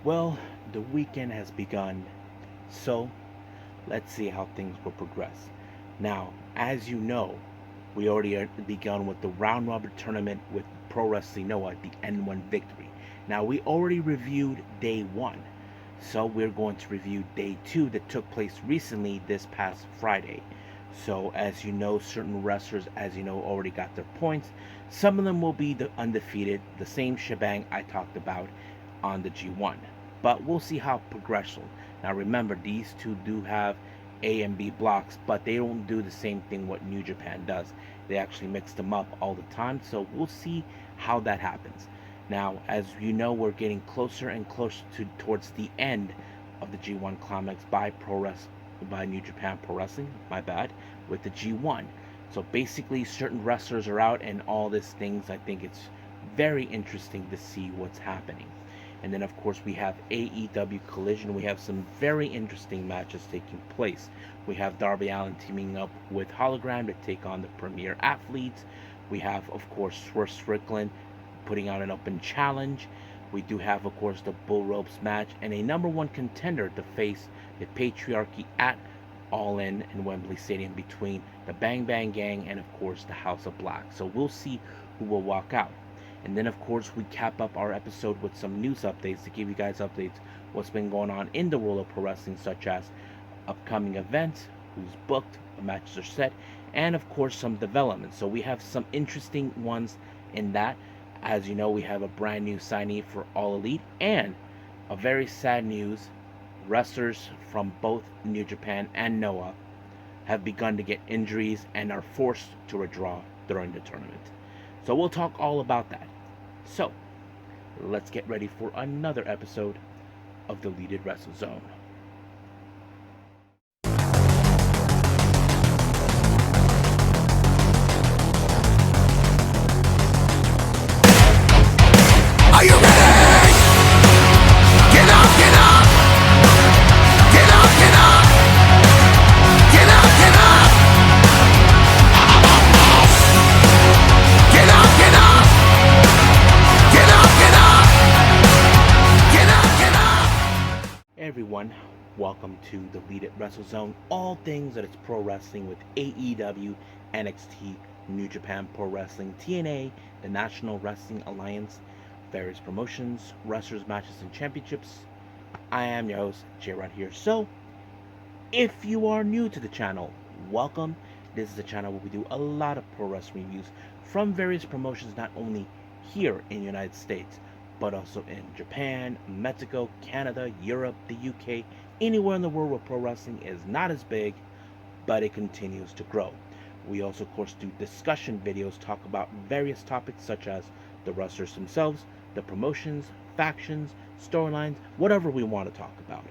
Well, the weekend has begun, so let's see how things will progress. Now, as you know, we already begun with the round robin tournament with Pro Wrestling Noah, the N-1 victory. Now, we already reviewed day one, so we're going to review day two that took place recently this past Friday. So, as you know, certain wrestlers, as you know, already got their points. Some of them will be the undefeated, the same shebang I talked about on the G1. But we'll see how progression. Now, remember, these two do have A and B blocks, but they don't do the same thing what New Japan does. They actually mix them up all the time, so we'll see how that happens. Now, as you know, we're getting closer and closer towards the end of the G1 Climax by New Japan Pro Wrestling, my bad, with the G1. So basically, certain wrestlers are out, and all these things. I think it's very interesting to see what's happening. And then, of course, we have AEW Collision. We have some very interesting matches taking place. We have Darby Allin teaming up with Hologram to take on the Premier Athletes. We have, of course, Swerve Strickland putting out an open challenge. We do have, of course, the Bull Ropes match and a number one contender to face the Patriarchy at All In Wembley Stadium between the Bang Bang Gang and, of course, the House of Black. So we'll see who will walk out. And then, of course, we cap up our episode with some news updates to give you guys updates what's been going on in the world of pro wrestling, such as upcoming events, who's booked, the matches are set, and of course some developments. So we have some interesting ones in that. As you know, we have a brand new signee for All Elite, and a very sad news: wrestlers from both New Japan and Noah have begun to get injuries and are forced to withdraw during the tournament. So we'll talk all about that. So, let's get ready for another episode of the Deleted Wrestle Zone. Are you ready? Get up, get up! Get up, get up! Get up, get up! Get up, get up! Get up, get up! Get up, get up! Hey everyone, welcome to the Deleted Wrestle Zone. All things that it's pro wrestling with AEW, NXT, New Japan Pro Wrestling, TNA, the National Wrestling Alliance, various promotions, wrestlers, matches, and championships. I am your host, J-Rod here. So, if you are new to the channel, welcome. This is a channel where we do a lot of pro wrestling reviews from various promotions, not only here in the United States, but also in Japan, Mexico, Canada, Europe, the UK, anywhere in the world where pro wrestling is not as big, but it continues to grow. We also, of course, do discussion videos, talk about various topics such as the wrestlers themselves, the promotions, factions, storylines, whatever we want to talk about.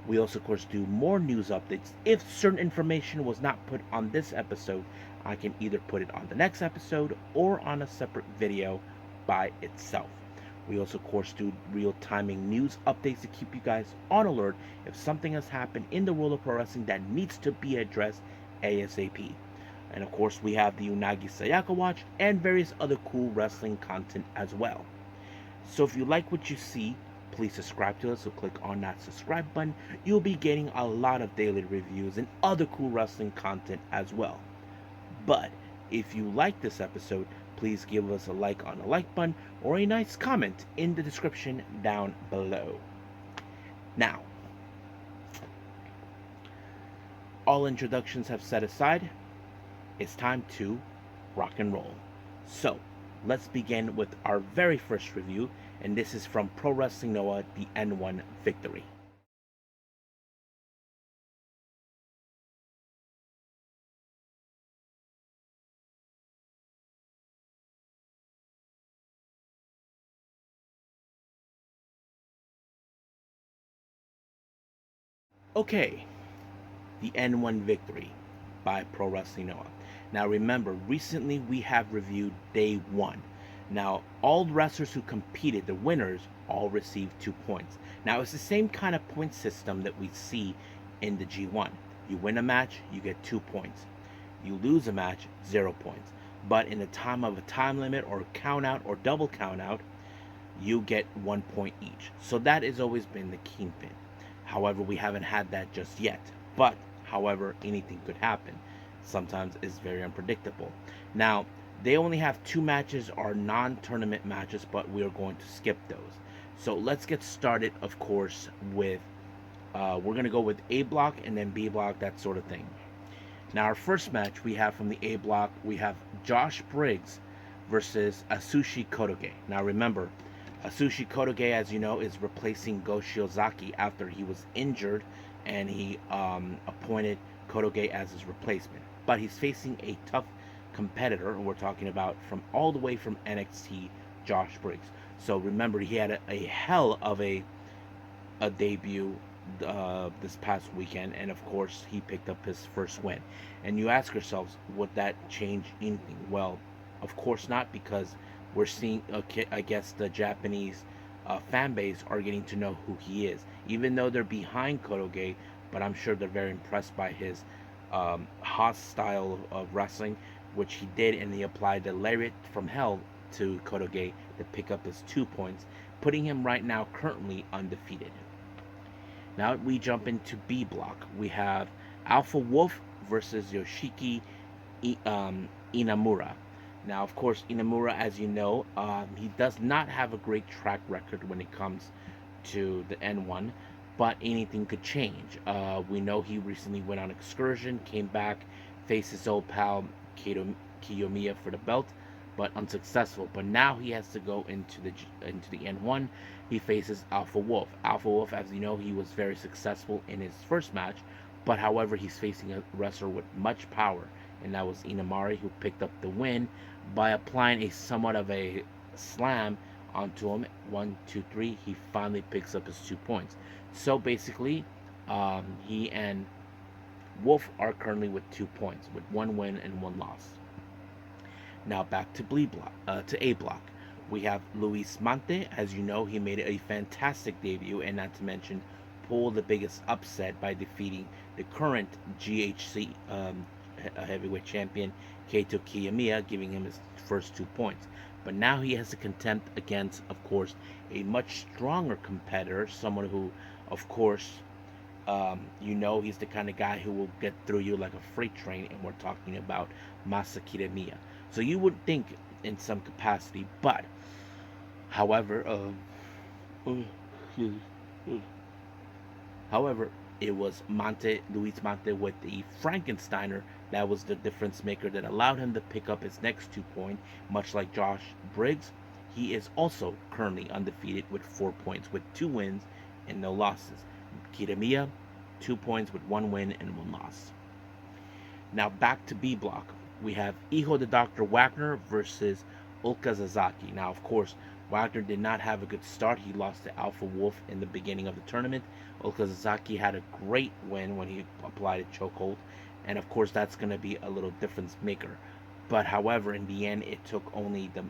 We also, of course, do more news updates. If certain information was not put on this episode, I can either put it on the next episode or on a separate video by itself. We also, of course, do real-timing news updates to keep you guys on alert if something has happened in the world of pro wrestling that needs to be addressed ASAP. And of course, we have the Unagi Sayaka Watch and various other cool wrestling content as well. So if you like what you see, please subscribe to us. So click on that subscribe button. You'll be getting a lot of daily reviews and other cool wrestling content as well. But if you like this episode, please give us a like on the like button or a nice comment in the description down below. Now, all introductions have set aside. It's time to rock and roll. So, let's begin with our very first review, and this is from Pro Wrestling Noah, the N-1 victory. Okay, the N-1 victory by Pro Wrestling Noah. Now remember, recently we have reviewed day one. Now, all wrestlers who competed, the winners, all received 2 points. Now, it's the same kind of point system that we see in the G1. You win a match, you get 2 points. You lose a match, 0 points. But in the time of a time limit or count out or double count out, you get 1 point each. So that has always been the kingpin. However, we haven't had that just yet. But, however, anything could happen. Sometimes it's very unpredictable. Now, they only have 2 matches are non-tournament matches, but we are going to skip those. So let's get started, of course, with we're gonna go with A block and then B block, that sort of thing. Now, our first match we have from the A block, we have Josh Briggs versus Asushi Kotoge. Now, remember, Asushi Kotoge, as you know, is replacing Go Shiozaki after he was injured, and he appointed Kotoge as his replacement. But he's facing a tough competitor, and we're talking about from all the way from NXT, Josh Briggs. So remember, he had a hell of a debut this past weekend, and of course, he picked up his first win. And you ask yourselves, would that change anything? Well, of course not, because we're seeing, I guess, the Japanese fan base are getting to know who he is, even though they're behind Kotoge. But I'm sure they're very impressed by his hot style of wrestling, which he did, and he applied the lariat from hell to Kotoge to pick up his 2 points, putting him right now currently undefeated. Now we jump into B block. We have Alpha Wolf versus Yoshiki Inamura. Now, of course, Inamura, as you know, he does not have a great track record when it comes to the N-1, but anything could change. We know he recently went on excursion, came back, faced his old pal Kiyomiya for the belt, but unsuccessful. But now he has to go into the N1. He faces Alpha Wolf. Alpha Wolf, as you know, he was very successful in his first match, but however, he's facing a wrestler with much power, and that was Inamari, who picked up the win by applying a somewhat of a slam onto him. 1, 2, 3. He finally picks up his 2 points. So basically, he and Wolf are currently with 2 points, with 1 win and 1 loss. Now back to A block. We have Luis Mante. As you know, he made a fantastic debut, and not to mention pull the biggest upset by defeating the current GHC heavyweight champion Keito Kiyomiya, giving him his first 2 points. But now he has to contend against, of course, a much stronger competitor, someone who, of course, you know, he's the kind of guy who will get through you like a freight train, and we're talking about Masakita Miya. So you would think in some capacity, but however, however, it was Luis Mante with the Frankensteiner that was the difference maker that allowed him to pick up his next 2 points. Much like Josh Briggs, he is also currently undefeated with 4 points, with 2 wins and no losses. Kitamiya, 2 points with 1 win and 1 loss. Now back to B block. We have Iho the Dr. Wagner versus Ulka Zazaki. Now, of course, Wagner did not have a good start. He lost to Alpha Wolf in the beginning of the tournament. Ulka Zazaki had a great win when he applied a chokehold. And, of course, that's going to be a little difference maker. But, however, in the end, it took only the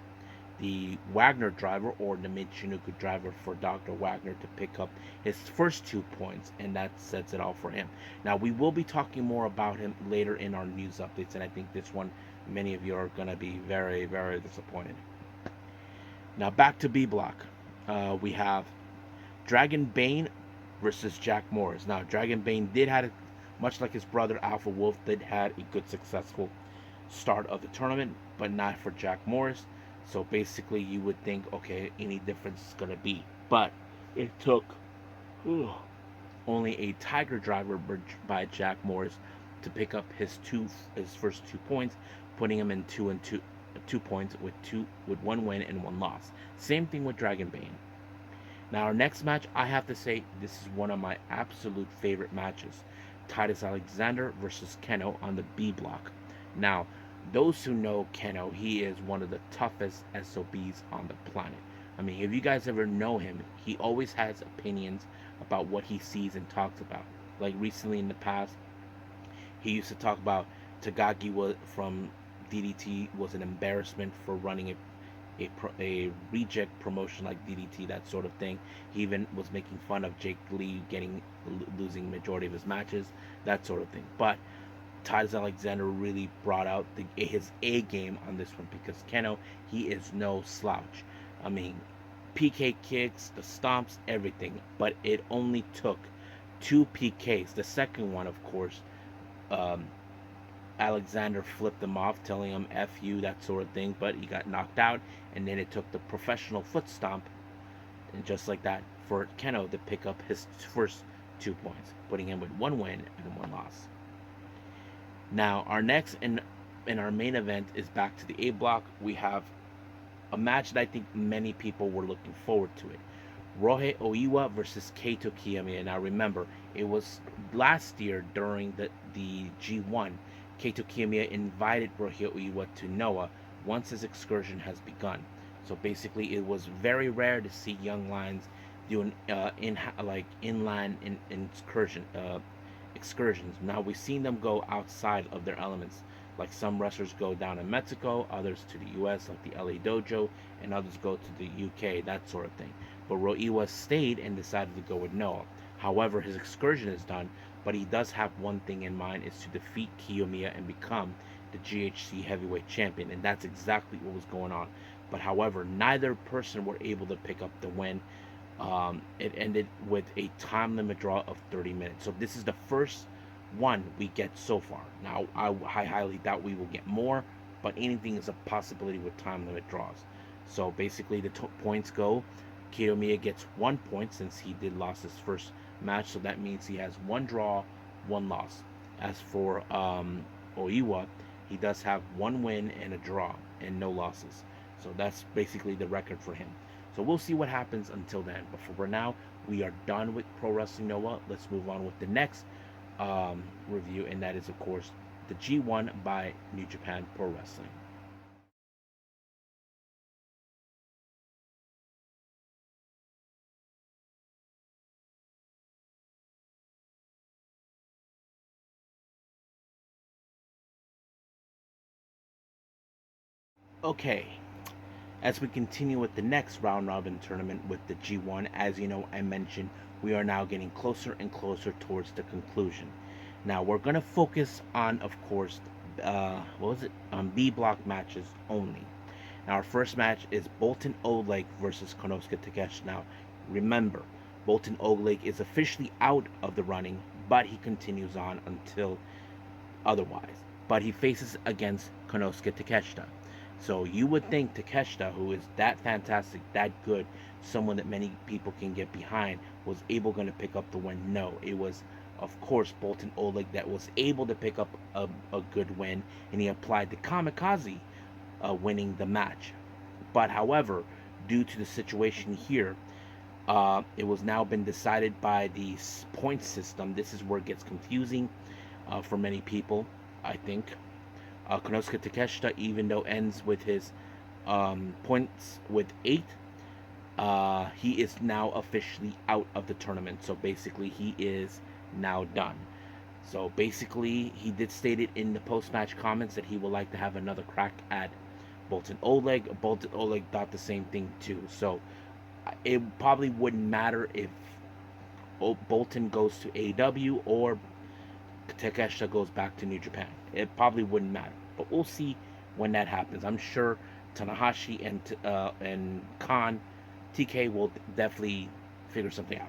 Wagner driver, or the Michinoku driver, for Dr. Wagner to pick up his first 2 points, and that sets it all for him. Now, we will be talking more about him later in our news updates, and I think this one, many of you are going to be very, very disappointed. Now, back to B block. We have Dragon Bane versus Jack Morris. Now, Dragon Bane did have, much like his brother Alpha Wolf, did had a good, successful start of the tournament, but not for Jack Morris. So basically, you would think, okay, any difference is going to be. But it took only a Tiger driver by Jack Morris to pick up his first 2 points, putting him in 2 points with 1 win and 1 loss. Same thing with Dragon Bane. Now, our next match, I have to say, this is one of my absolute favorite matches. Titus Alexander versus Keno on the B block. Now, those who know Keno, he is one of the toughest SOBs on the planet. I mean, if you guys ever know him, he always has opinions about what he sees and talks about. Like recently in the past, he used to talk about Tagaki from DDT was an embarrassment for running a reject promotion like DDT, that sort of thing. He even was making fun of Jake Lee losing majority of his matches, that sort of thing. But Titus Alexander really brought out his A game on this one, because Keno, he is no slouch. I mean, PK kicks, the stomps, everything. But it only took 2 PKs. The second one, of course, um, Alexander flipped him off, telling him F you, that sort of thing. But he got knocked out. And then it took the professional foot stomp, and just like that, for Kenoh to pick up his first 2 points, putting him with 1 win and 1 loss. Now, our next in our main event is back to the A block. We have a match that I think many people were looking forward to it. Ryohei Oiwa versus Keito Kiyomiya. Now remember, it was last year during the G1. Keito Kiyomiya invited Ryohei Oiwa to Noah once his excursion has begun. So basically, it was very rare to see young lions doing inland excursions. Now we've seen them go outside of their elements. Like some wrestlers go down in Mexico, others to the US, like the LA Dojo, and others go to the UK, that sort of thing. But Ryohei stayed and decided to go with Noah. However, his excursion is done, but he does have one thing in mind, is to defeat Kiyomiya and become the GHC heavyweight champion, and that's exactly what was going on. But however, neither person were able to pick up the win. It ended with a time limit draw of 30 minutes. So this is the first one we get so far. Now, I highly doubt we will get more, but anything is a possibility with time limit draws. So basically, the points go. Kiyomiya gets 1 point since he did lose his first match, so that means he has 1 draw, 1 loss. As for Oiwa, he does have 1 win and a draw and no losses. So that's basically the record for him. So we'll see what happens until then. But for now, we are done with Pro Wrestling Noah. Let's move on with the next review, and that is, of course, the G1 by New Japan Pro Wrestling. Okay, as we continue with the next round robin tournament with the G1, as you know, I mentioned we are now getting closer and closer towards the conclusion. Now we're going to focus on, of course, B block matches only. Now our first match is Boltin Oleg versus Konosuke Takeshita. Now remember, Boltin Oleg is officially out of the running, but he continues on until otherwise. But he faces against Konosuke Takeshita. So you would think Takeshita, who is that fantastic, that good, someone that many people can get behind, was able to pick up the win. No, it was, of course, Boltin Oleg that was able to pick up a good win, and he applied the kamikaze, winning the match. But however, due to the situation here, it was now been decided by the point system. This is where it gets confusing for many people, I think. Konosuke Takeshita, even though ends with his points with 8, he is now officially out of the tournament. So basically, he is now done. So basically, he did state it in the post-match comments that he would like to have another crack at Boltin Oleg. Boltin Oleg thought the same thing too. So it probably wouldn't matter if Boltin goes to AEW or Takeshita goes back to New Japan. It probably wouldn't matter, but we'll see when that happens. I'm sure Tanahashi and Khan, TK will definitely figure something out.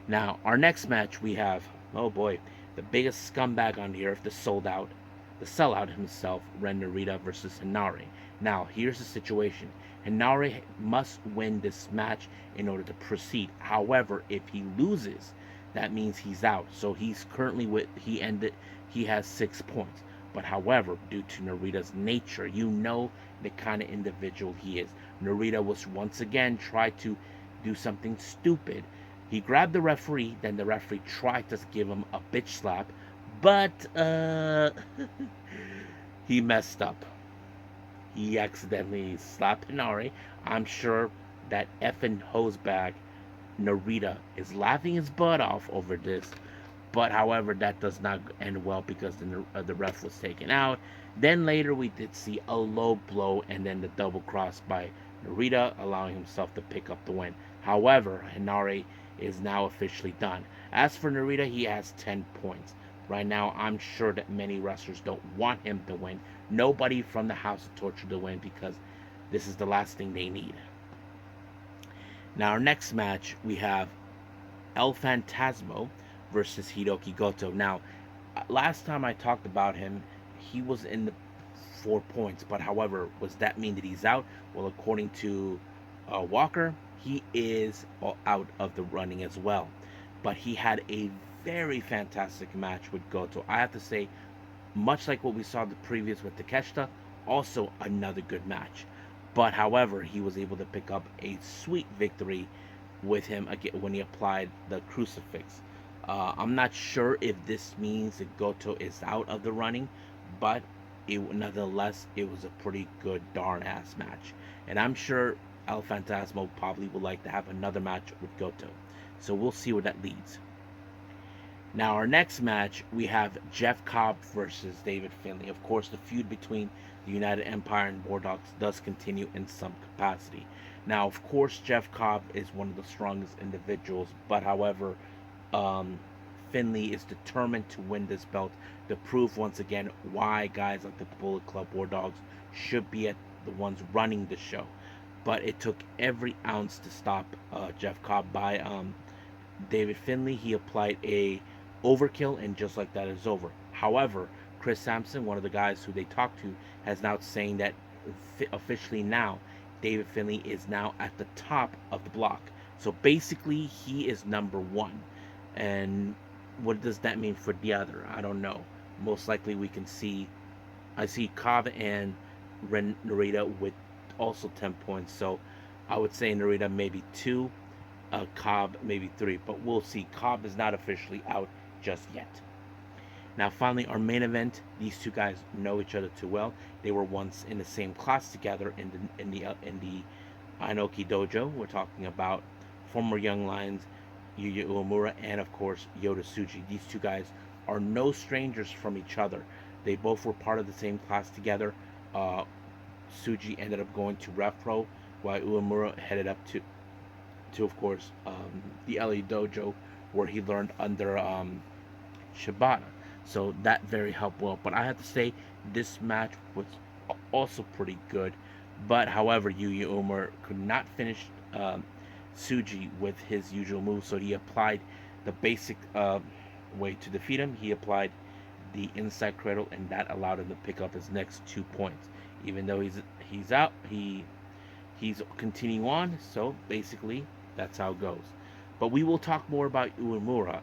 Now, our next match we have, oh boy, the biggest scumbag on the earth, the sellout himself, Ren Narita versus Hinare. Now, here's the situation. Hinare must win this match in order to proceed. However, if he loses, that means he's out. So he's currently he has 6 points. But however, due to Narita's nature, you know the kind of individual he is. Narita was once again tried to do something stupid. He grabbed the referee, then the referee tried to give him a bitch slap, but he messed up. He accidentally slapped Hinare. I'm sure that effing hosebag Narita is laughing his butt off over this, but however, that does not end well because the ref was taken out. Then later we did see a low blow and then the double cross by Narita, allowing himself to pick up the win. However, Hinare is now officially done. As for Narita, he has 10 points. Right now, I'm sure that many wrestlers don't want him to win. Nobody from the House of Torture to win because this is the last thing they need. Now, our next match, we have El Fantasmo versus Hiroki Goto. Now, last time I talked about him, he was in the 4 points, but however, does that mean that he's out? Well, according to Walker, he is out of the running as well. But he had a very fantastic match with Goto. I have to say, much like what we saw the previous with Takeshita, also another good match. But however, he was able to pick up a sweet victory with him again when he applied the crucifix. I'm not sure if this means that Goto is out of the running, but nonetheless, it was a pretty good darn ass match. And I'm sure El Fantasmo probably would like to have another match with Goto. So we'll see where that leads. Now, our next match, we have Jeff Cobb versus David Finlay. Of course, the feud between the United Empire and War Dogs does continue in some capacity. Now, of course, Jeff Cobb is one of the strongest individuals, but however, Finlay is determined to win this belt to prove once again why guys like the Bullet Club War Dogs should be at the ones running the show. But it took every ounce to stop Jeff Cobb by David Finlay. He applied a overkill, and just like that is over. However, Chris Sampson, one of the guys who they talked to, has now saying that officially now David Finlay is now at the top of the block. So basically, he is number one. And what does that mean for the other? I don't know. Most likely, we can see. I see Cobb and Narita with also 10 points. So I would say Narita maybe 2, Cobb maybe 3. But we'll see. Cobb is not officially out just yet. Now, finally, our main event. These two guys know each other too well. They were once in the same class together in the Inoki Dojo. We're talking about former Young Lions, Yuya Uemura, and of course Yota Tsuji. These two guys are no strangers from each other. They both were part of the same class together. Tsuji ended up going to Rev Pro, while Uemura headed up to of course the LA Dojo, where he learned under Shibata. So that very helped well. But I have to say, this match was also pretty good. But however, Yuya Uemura could not finish Tsuji with his usual move, so he applied the basic way to defeat him. He applied the inside cradle, and that allowed him to pick up his next 2 points. Even though he's out, he's continuing on. So basically, that's how it goes. But we will talk more about Uemura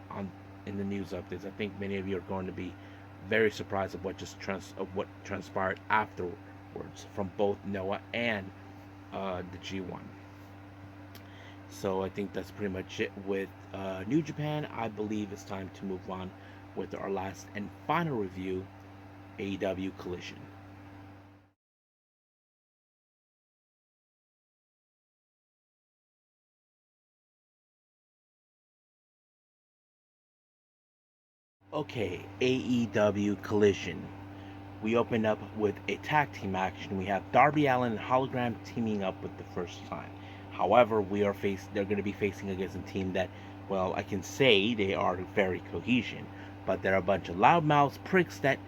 in the news updates. I think many of you are going to be very surprised of what transpired afterwards from both Noah and the G1. So I think that's pretty much it with New Japan. I believe it's time to move on with our last and final review, AEW Collision. Okay, AEW Collision. We opened up with a tag team action. We have Darby Allin and Hologram teaming up with the first time. However, they're going to be facing against a team that, well, I can say they are very cohesion, but they're a bunch of loudmouths pricks that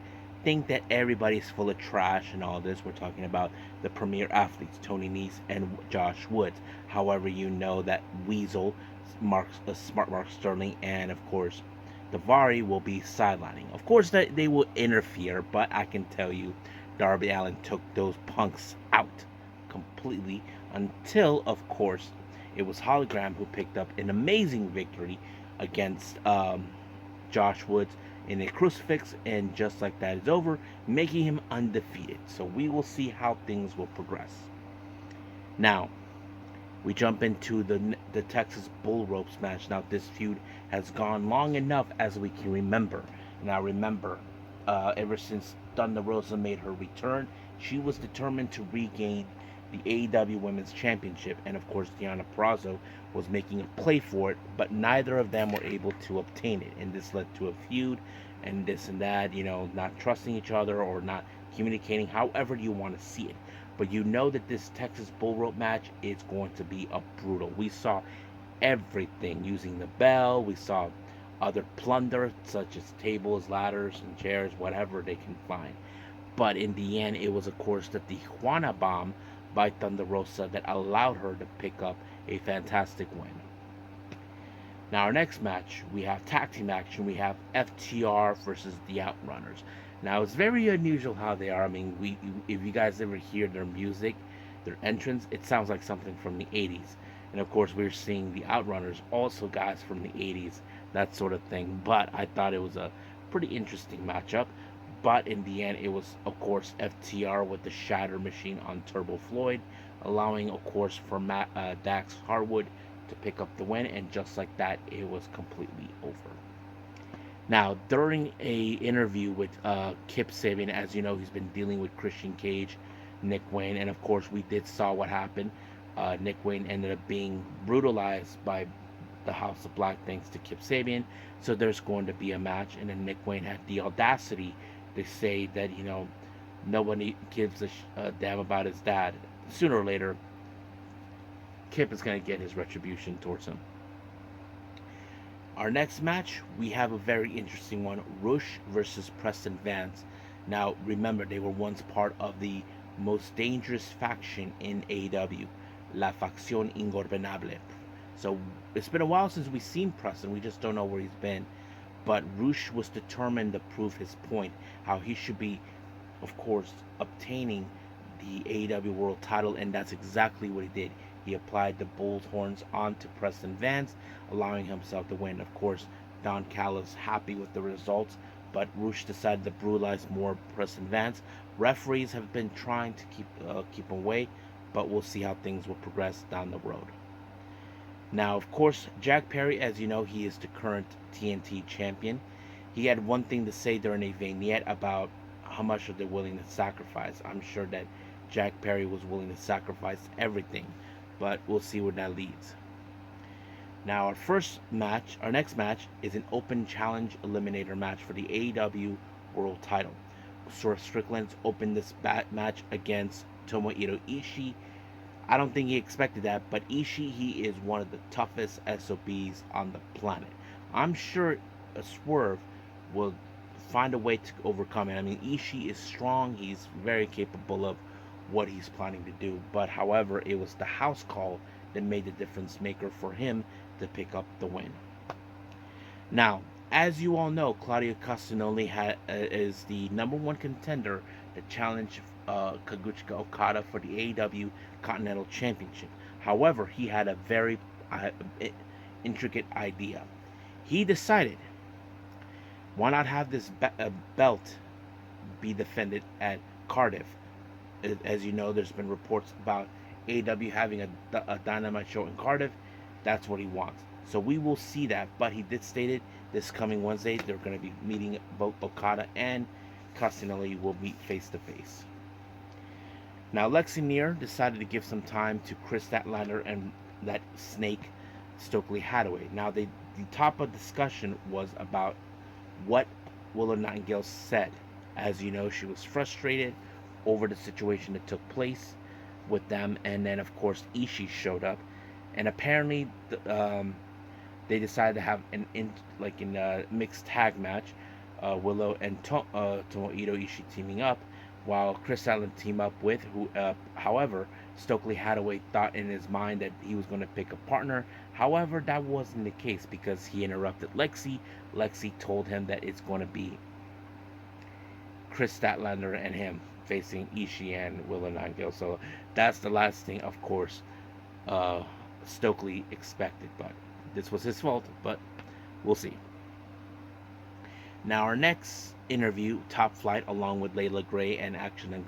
think that everybody's full of trash and all this. We're talking about the premier athletes, Tony Nese and Josh Woods. However, you know that Weasel, Smart Mark Sterling, and of course Davari will be sidelining. Of course, they will interfere, but I can tell you, Darby Allin took those punks out completely until, of course, it was Hologram who picked up an amazing victory against Josh Woods in a crucifix, and just like that is over, making him undefeated. So we will see how things will progress. Now, we jump into the Texas Bull Ropes match. Now, this feud has gone long enough as we can remember. Now, remember, ever since Thunder Rosa made her return, she was determined to regain the AEW Women's Championship, and of course, Deonna Purrazzo was making a play for it, but neither of them were able to obtain it, and this led to a feud, and this and that, not trusting each other or not communicating, however you want to see it. But you know that this Texas Bull Rope match is going to be a brutal. We saw everything using the bell. We saw other plunder such as tables, ladders, and chairs, whatever they can find. But in the end, it was, of course, the Tijuana Bomb by Thunder Rosa that allowed her to pick up a fantastic win. Now, our next match, we have tag team action. We have FTR versus the Outrunners. Now, it's very unusual how they are. I mean, if you guys ever hear their music, their entrance, it sounds like something from the 80s. And of course, we're seeing the Outrunners, also guys from the 80s, that sort of thing. But I thought it was a pretty interesting matchup. But in the end, it was, of course, FTR with the Shatter Machine on Turbo Floyd, allowing, of course, for Dax Harwood to pick up the win. And just like that, it was completely over. Now, during a interview with Kip Sabian, as you know, he's been dealing with Christian Cage, Nick Wayne, and of course, we did saw what happened. Nick Wayne ended up being brutalized by the House of Black thanks to Kip Sabian. So there's going to be a match, and then Nick Wayne had the audacity to say that nobody gives a damn about his dad. Sooner or later, Kip is going to get his retribution towards him. Our next match, we have a very interesting one, Rush versus Preston Vance. Now, remember, they were once part of the most dangerous faction in AEW, La Facción Ingobernable. So, it's been a while since we've seen Preston, we just don't know where he's been. But Rush was determined to prove his point, how he should be, of course, obtaining the AEW World title, and that's exactly what he did. He applied the bull's horns onto Preston Vance, allowing himself to win. Of course, Don Callis happy with the results, but Rush decided to brutalize more Preston Vance. Referees have been trying to keep him away, but we'll see how things will progress down the road. Now, of course, Jack Perry, as you know, he is the current TNT champion. He had one thing to say during a vignette about how much are they willing to sacrifice. I'm sure that Jack Perry was willing to sacrifice everything, but we'll see where that leads. Now, our next match is an open challenge eliminator match for the AEW World title. Sora Strickland's opened this match against Tomohiro Ishii. I don't think he expected that, but Ishii, he is one of the toughest SOBs on the planet. I'm sure a Swerve will find a way to overcome it. I mean, Ishii is strong. He's very capable of what he's planning to do. But however, it was the house call that made the difference maker for him to pick up the win. Now, as you all know, Claudio Castagnoli is the #1 contender to challenge Kazuchika Okada for the AEW Continental Championship. However, he had a very intricate idea. He decided, why not have this belt be defended at Cardiff? As you know, there's been reports about AEW having a Dynamite show in Cardiff. That's what he wants. So we will see that. But he did state it this coming Wednesday. They're going to be meeting both Okada and Castagnoli will meet face to face. Now, Lexi Neer decided to give some time to Chris Statlander and that snake, Stokely Hathaway. Now, the top of discussion was about what Willow Nightingale said. As you know, she was frustrated over the situation that took place with them, and then of course Ishii showed up, and apparently they decided to have a mixed tag match, Willow and Tomohiro Ishii teaming up, while Chris Allen team up with however, Stokely Hathaway thought in his mind that he was going to pick a partner. However, that wasn't the case because he interrupted Lexi. Lexi told him that it's going to be Chris Statlander and him facing Ishii and Willow Nightingale. So that's the last thing, of course, Stokely expected. But this was his fault, but we'll see. Now, our next interview, Top Flight, along with Layla Gray and Action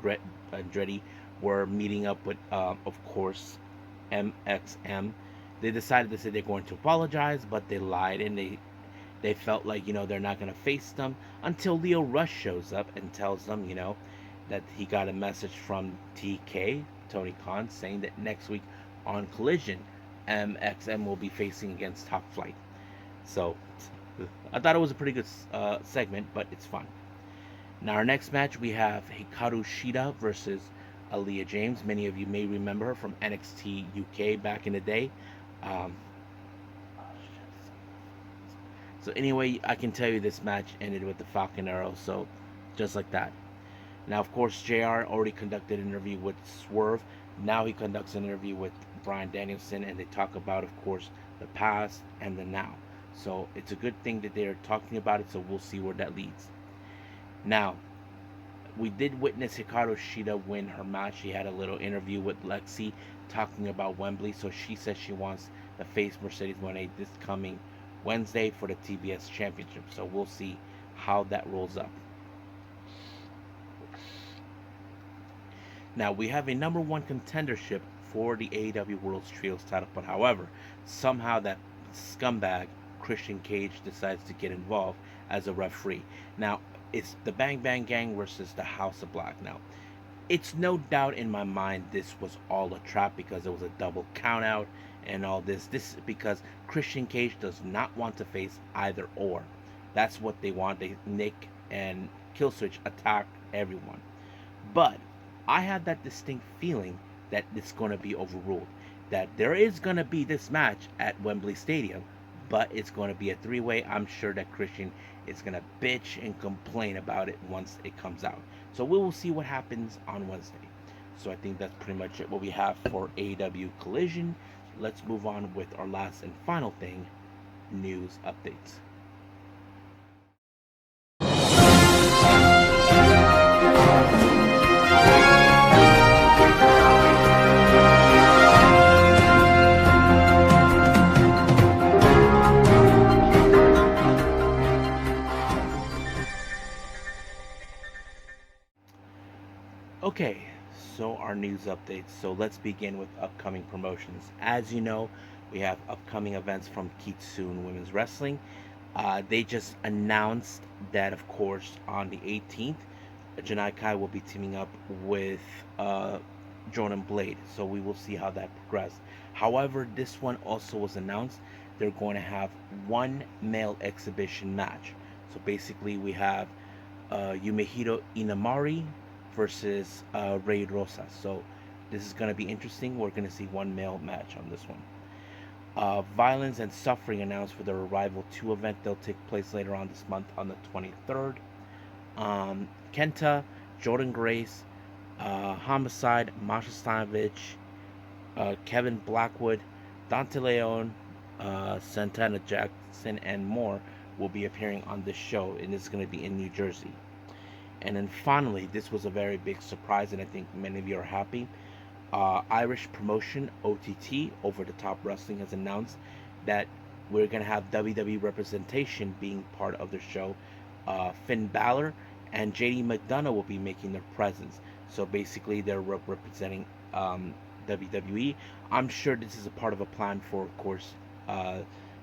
Andretti, were meeting up with, of course, MXM. They decided to say they're going to apologize, but they lied, and they felt like, they're not going to face them until Leo Rush shows up and tells them, that he got a message from TK, Tony Khan, saying that next week on Collision, MXM will be facing against Top Flight. So, I thought it was a pretty good segment, but it's fun. Now, our next match, we have Hikaru Shida versus Aaliyah James. Many of you may remember her from NXT UK back in the day. So anyway, I can tell you this match ended with the Falcon Arrow, so just like that. Now, of course, JR already conducted an interview with Swerve. Now he conducts an interview with Bryan Danielson, and they talk about, of course, the past and the now. So it's a good thing that they're talking about it. So we'll see where that leads. Now, we did witness Hikaru Shida win her match. She had a little interview with Lexi talking about Wembley. So she says she wants to face Mercedes Moné this coming Wednesday for the TBS Championship. So we'll see how that rolls up. Now, we have a number one contendership for the AEW World Trios title, but however, somehow that scumbag Christian Cage decides to get involved as a referee. Now, it's the Bang Bang Gang versus the House of Black. Now, it's no doubt in my mind this was all a trap because it was a double count out and all this. This is because Christian Cage does not want to face either or. That's what they want. Nick and Killswitch attack everyone. But I have that distinct feeling that it's going to be overruled. That there is going to be this match at Wembley Stadium, but it's going to be a three-way. I'm sure that Christian is going to bitch and complain about it once it comes out. So we will see what happens on Wednesday. So I think that's pretty much it what we have for AEW Collision. Let's move on with our last and final thing, news updates. Okay, so our news updates. So let's begin with upcoming promotions. As you know, we have upcoming events from Kitsune Women's Wrestling. They just announced that, of course, on the 18th, Janai Kai will be teaming up with Jordan Blade. So we will see how that progresses. However, this one also was announced. They're going to have one male exhibition match. So basically, we have Yumehiro Inamari versus Ray Rosas. So this is going to be interesting. We're going to see one male match on this one. Violence and Suffering announced for their Arrival 2 event. They'll take place later on this month on the 23rd. Kenta, Jordan Grace, Homicide, Masha Stanovich, Kevin Blackwood, Dante Leon, Santana Jackson, and more will be appearing on this show, and it's going to be in New Jersey. And then finally, this was a very big surprise, and I think many of you are happy. Irish promotion OTT, Over the Top Wrestling, has announced that we're going to have WWE representation being part of the show. Finn Balor and JD McDonough will be making their presence. So basically, they're representing WWE. I'm sure this is a part of a plan for, of course,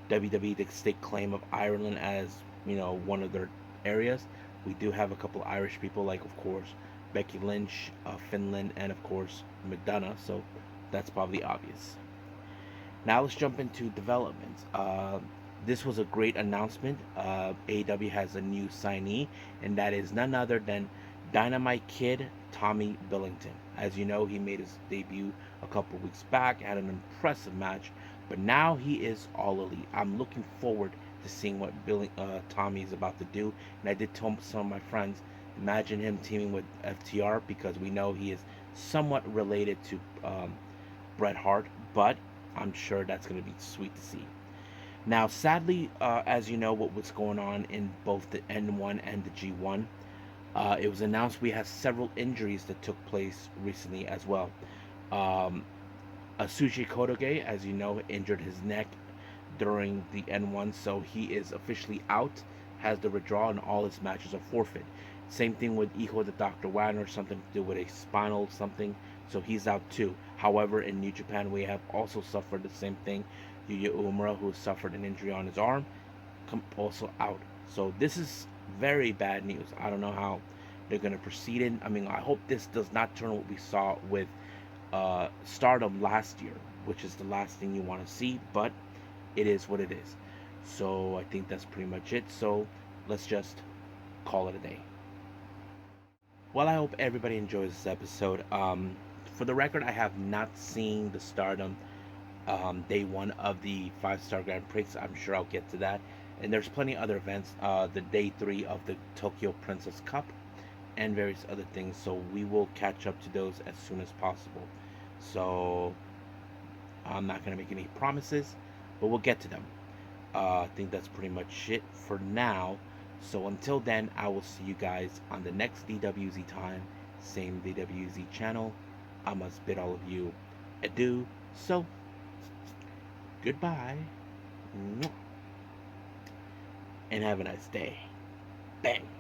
WWE to stake claim of Ireland as, one of their areas. We do have a couple of Irish people, like, of course, Becky Lynch, Finland, and, of course, McDonough. So that's probably obvious. Now let's jump into developments. This was a great announcement. AEW has a new signee, and that is none other than Dynamite Kid Tommy Billington. As you know, he made his debut a couple weeks back, had an impressive match, but now he is all elite. I'm looking forward to seeing what Tommy is about to do. And I did tell some of my friends, imagine him teaming with FTR, because we know he is somewhat related to Bret Hart, but I'm sure that's going to be sweet to see. Now, sadly, as you know, what was going on in both the N-1 and the G1, it was announced we have several injuries that took place recently as well. Asushi Kodoge, as you know, injured his neck during the N1, so he is officially out, has the withdrawal, and all his matches are forfeit. Same thing with Iho the Dr. Wagner, something to do with a spinal something, so he's out too. However, in New Japan, we have also suffered the same thing. Yuya Uemura, who suffered an injury on his arm, also out. So this is very bad news. I don't know how they're going to proceed in. I mean, I hope this does not turn what we saw with Stardom last year, which is the last thing you want to see, but it is what it is. So I think that's pretty much it. So let's just call it a day. Well, I hope everybody enjoys this episode. For the record, I have not seen the Stardom day one of the 5-star Grand Prix. I'm sure I'll get to that. And there's plenty of other events. The day 3 of the Tokyo Princess Cup and various other things. So we will catch up to those as soon as possible. So I'm not going to make any promises, but we'll get to them. I think that's pretty much it for now. So until then, I will see you guys on the next DWZ time, same DWZ channel. I must bid all of you adieu. So, goodbye. And have a nice day. Bang.